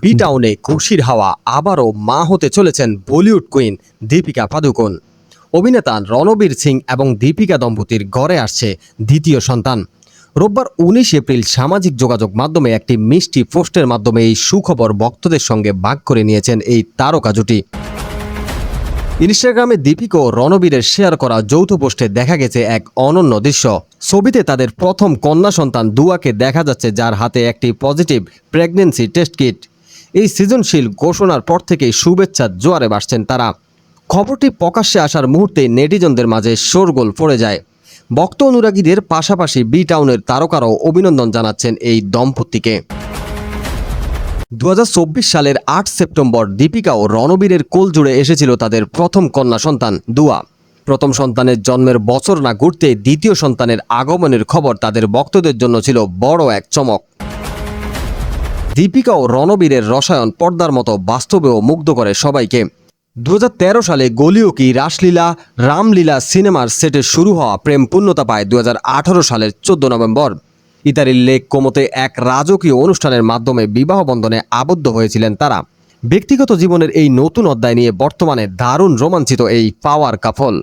B টাউনে খুশির হাওয়া আবারও মা হতে চলেছেন বলিউড কুইন দীপিকা পাদুকোন। অভিনেতা রণবীর সিং এবং দীপিকা দম্পতির ঘরে আসছে দ্বিতীয় সন্তান। রোববার ১৯ এপ্রিল সামাজিক যোগাযোগ মাধ্যমে একটি মিষ্টি পোস্টের মাধ্যমে এই সুখবর ভক্তদের সঙ্গে ভাগ করে নিয়েছেন এই তারকা জুটি। ইনস্টাগ্রামে দীপিকা ও রণবীরের শেয়ার করা যৌথ পোস্টে দেখা গেছে এক অনন্য দৃশ্য। ছবিতে তাদের প্রথম কন্যা সন্তান দুয়াকে দেখা যাচ্ছে, যার হাতে একটি পজিটিভ প্রেগন্যান্সি টেস্ট কিট। এই সৃজনশীল ঘোষণার পর থেকেই শুভেচ্ছার জোয়ারে ভাসছেন তারা। খবরটি প্রকাশ্যে আসার মুহূর্তে নেটিজনদের মাঝে শোরগোল পড়ে যায়। ভক্ত অনুরাগীদের পাশাপাশি বি টাউনের তারকারাও অভিনন্দন জানাচ্ছেন এই দম্পতিকে। ২০২৪ সালের ৮ সেপ্টেম্বর দীপিকা ও রণবীরের কোল জুড়ে এসেছিল তাদের প্রথম কন্যা সন্তান দুয়া। প্রথম সন্তানের জন্মের বছর না ঘুরতে দ্বিতীয় সন্তানের আগমনের খবর তাদের ভক্তদের জন্য ছিল বড় এক চমক। দীপিকা ও রণবীরের রসায়ন পর্দার মতো বাস্তবেও মুগ্ধ করে সবাইকে। ২০১৩ সালে গলিও কি রাসলীলা রামলীলা সিনেমার সেটে শুরু হওয়া প্রেম পূর্ণতা পায় ২০১৮ সালের ১৪ নভেম্বর। ইতালির লেক কোমোতে এক রাজকীয় অনুষ্ঠানের মাধ্যমে বিবাহ বন্ধনে আবদ্ধ হয়েছিলেন তারা। ব্যক্তিগত জীবনের এই নতুন অধ্যায় নিয়ে বর্তমানে দারুণ রোমাঞ্চিত এই পাওয়ার কাপল।